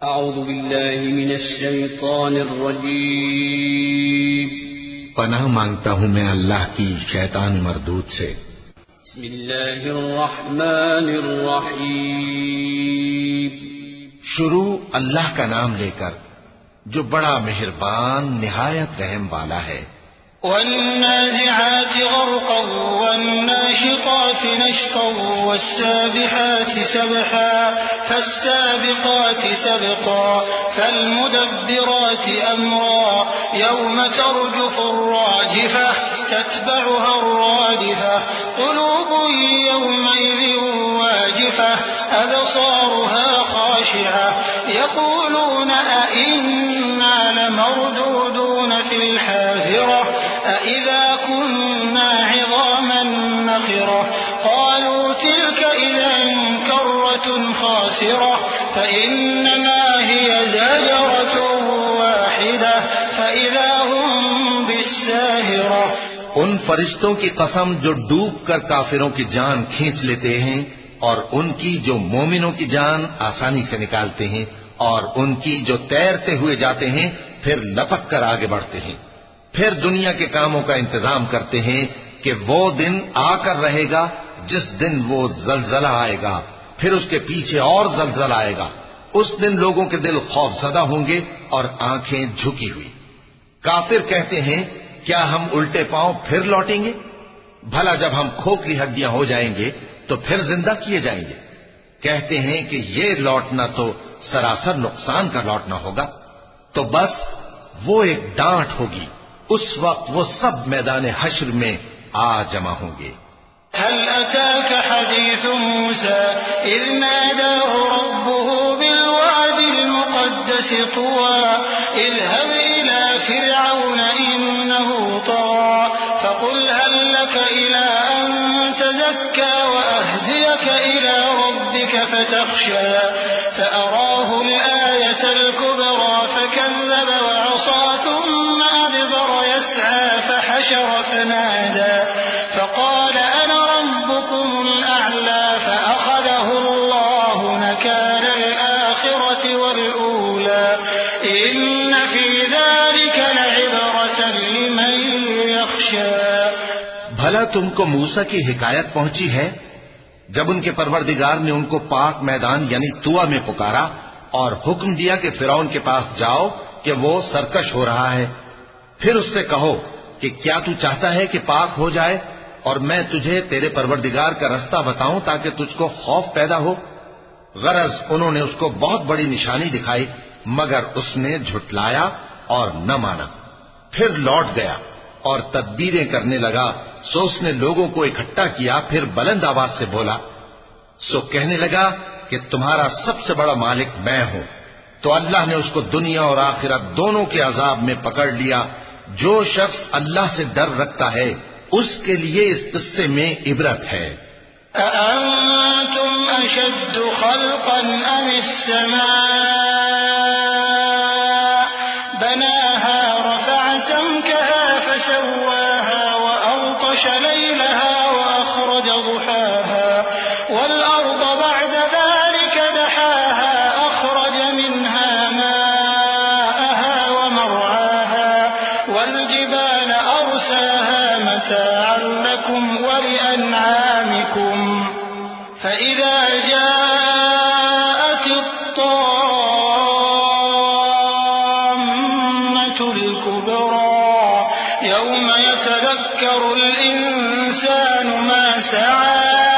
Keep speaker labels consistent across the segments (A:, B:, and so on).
A: اعوذ باللہ من الشیطان الرجیم
B: پناہ مانگتا ہوں میں اللہ کی شیطان مردود سے۔
A: بسم اللہ الرحمن الرحیم
B: شروع اللہ کا نام لے کر جو بڑا مہربان نہایت رحم والا ہے۔
C: والنازعات غرقا والناشطات نشطا والسابحات سبحا فالسابقات سبقا فالمدبرات أمرا يوم ترجف الراجفة تتبعها الرادفة قلوب يومئذ واجفة أبصارها خاشعة يقولون أئنا لمردودون في الحافرة أإذا كنا عظاما نخرة قالوا تلك إذا كرة خاسرة فإنما هي زجرة واحدة فإذا هم بالساهرة۔
B: ان فرشتوں کی قسم جو ڈوب کر کافروں کی جان کھینچ لیتے ہیں اور ان کی جو مومنوں کی جان آسانی سے نکالتے ہیں اور ان کی جو تیرتے ہوئے جاتے ہیں پھر لپک کر آگے بڑھتے ہیں، پھر دنیا کے کاموں کا انتظام کرتے ہیں کہ وہ دن آ کر رہے گا جس دن وہ زلزلہ آئے گا، پھر اس کے پیچھے اور زلزلہ آئے گا۔ اس دن لوگوں کے دل خوف زدہ ہوں گے اور آنکھیں جھکی ہوئی۔ کافر کہتے ہیں کیا ہم الٹے پاؤں پھر لوٹیں گے؟ بھلا جب ہم کھوکھلی ہڈیاں ہو جائیں گے تو پھر زندہ کیے جائیں گے؟ کہتے ہیں کہ یہ لوٹنا تو سراسر نقصان کا لوٹنا ہوگا۔ تو بس وہ ایک ڈانٹ ہوگی، اس وقت وہ سب میدان حشر میں آ جمع ہوں گے۔
C: هل أتاك حديث موسى إذ ناداه ربه بالواد المقدس طوى اذهب إلى فرعون إنه طغى فقل هل لك إلى أن تزكى وأهديك إلى ربك فتخشى فأراه الآية الكبرى فكذب وعصى ثم أدبر يسعى فحشر فنادى فقال أنا ربكم الأعلى فأخذه الله نكال الآخرة والأولى إن في ذلك لعبرة لمن يخشى۔
B: بھلا تم کو موسیٰ کی حکایت پہنچی ہے جب ان کے پروردگار نے ان کو پاک میدان یعنی طویٰ میں پکارا اور حکم دیا کہ فرعون کے پاس جاؤ کہ وہ سرکش ہو رہا ہے، پھر اس سے کہو کہ کیا تو چاہتا ہے کہ پاک ہو جائے اور میں تجھے تیرے پروردگار کا رستہ بتاؤں تاکہ تجھ کو خوف پیدا ہو؟ غرض انہوں نے اس کو بہت بڑی نشانی دکھائی مگر اس نے جھٹلایا اور نہ مانا، پھر لوٹ گیا اور تدبیریں کرنے لگا۔ سو اس نے لوگوں کو اکٹھا کیا، پھر بلند آواز سے بولا، سو کہنے لگا کہ تمہارا سب سے بڑا مالک میں ہوں۔ تو اللہ نے اس کو دنیا اور آخرت دونوں کے عذاب میں پکڑ لیا۔ جو شخص اللہ سے ڈر رکھتا ہے اس کے لیے اس قصے میں عبرت ہے۔
C: أأنتم أشد خلقا أم السماء بناها رفع سمكها فسواها وأغطش ليلها وأخرج ضحاها والأرض بعد ذلك دحاها أخرج منها ماءها ومرعاها والجبال أرساها متاعا لكم ولأنعامكم فإذا جاءت الطامة الكبرى يوم يتذكر الإنسان ما سعى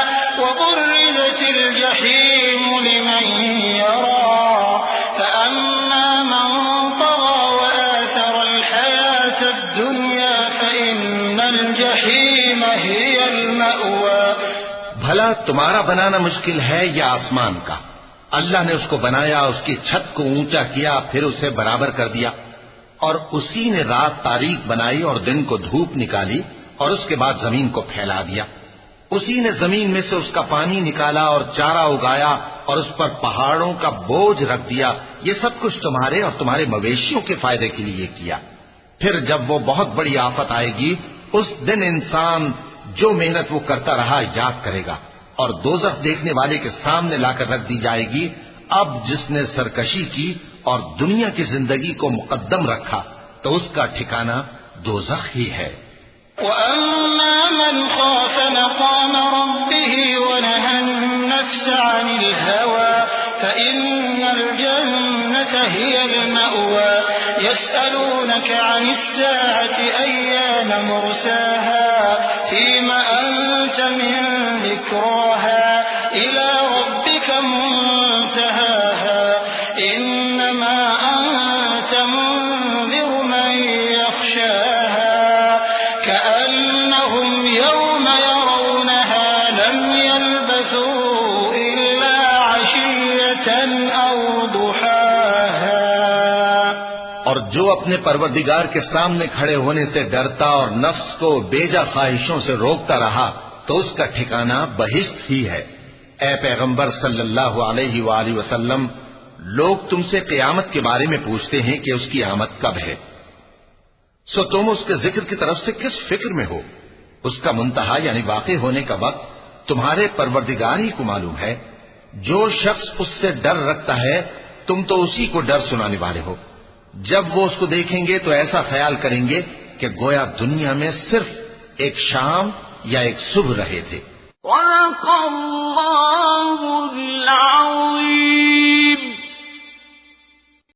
C: وبرزت الجحيم لمن يرى فأما من طغى وآثر الحياة الدنيا فإن الجحيم هي المأوى۔
B: بھلا تمہارا بنانا مشکل ہے یا آسمان کا؟ اللہ نے اس کو بنایا، اس کی چھت کو اونچا کیا، پھر اسے برابر کر دیا، اور اسی نے رات تاریک بنائی اور دن کو دھوپ نکالی اور اس کے بعد زمین کو پھیلا دیا۔ اسی نے زمین میں سے اس کا پانی نکالا اور چارہ اگایا اور اس پر پہاڑوں کا بوجھ رکھ دیا۔ یہ سب کچھ تمہارے اور تمہارے مویشیوں کے فائدے کے لیے کیا۔ پھر جب وہ بہت بڑی آفت آئے گی اس دن انسان جو محنت وہ کرتا رہا یاد کرے گا، اور دوزخ دیکھنے والے کے سامنے لا کر رکھ دی جائے گی اب جس نے سرکشی کی اور دنیا کی زندگی کو مقدم رکھا تو اس کا ٹھکانہ دوزخ ہی ہے۔
C: وَأَمَّا مَنْ خَافَ مَقَامَ رَبِّهِ وَنَهَى النَّفْسَ عَنِ الْهَوَى فَإِنَّ الْجَنَّةَ هِيَ الْمَأْوَى يَسْأَلُونَكَ عَنِ السَّاعَةِ أَيَّانَ مُرْسَاهَا فِيمَ أَنْتَ مِنْ ذِكْرَاهَا إِلَى رَبِّكَ مُنْتَهَاهَا إِنَّمَا أَنْتَ مُنْذِرُ مَنْ يَخْشَاهَا كأنهم يوم يرونها لم يلبثوا إلا عشية أو ضحاها۔
B: اور جو اپنے پروردگار کے سامنے کھڑے ہونے سے ڈرتا اور نفس کو بیجا خواہشوں سے روکتا رہا تو اس کا ٹھکانہ بہشت ہی ہے۔ اے پیغمبر صلی اللہ علیہ وآلہ وسلم، لوگ تم سے قیامت کے بارے میں پوچھتے ہیں کہ اس کی آمد کب ہے، سو تم اس کے ذکر کی طرف سے کس فکر میں ہو؟ اس کا منتہا یعنی واقع ہونے کا وقت تمہارے پروردگار ہی کو معلوم ہے۔ جو شخص اس سے ڈر رکھتا ہے تم تو اسی کو ڈر سنانے والے ہو۔ جب وہ اس کو دیکھیں گے تو ایسا خیال کریں گے کہ گویا دنیا میں صرف ایک شام یا ایک صبح رہے تھے۔
D: وَلَقَ اللَّهُ الْعَظِيمُ۔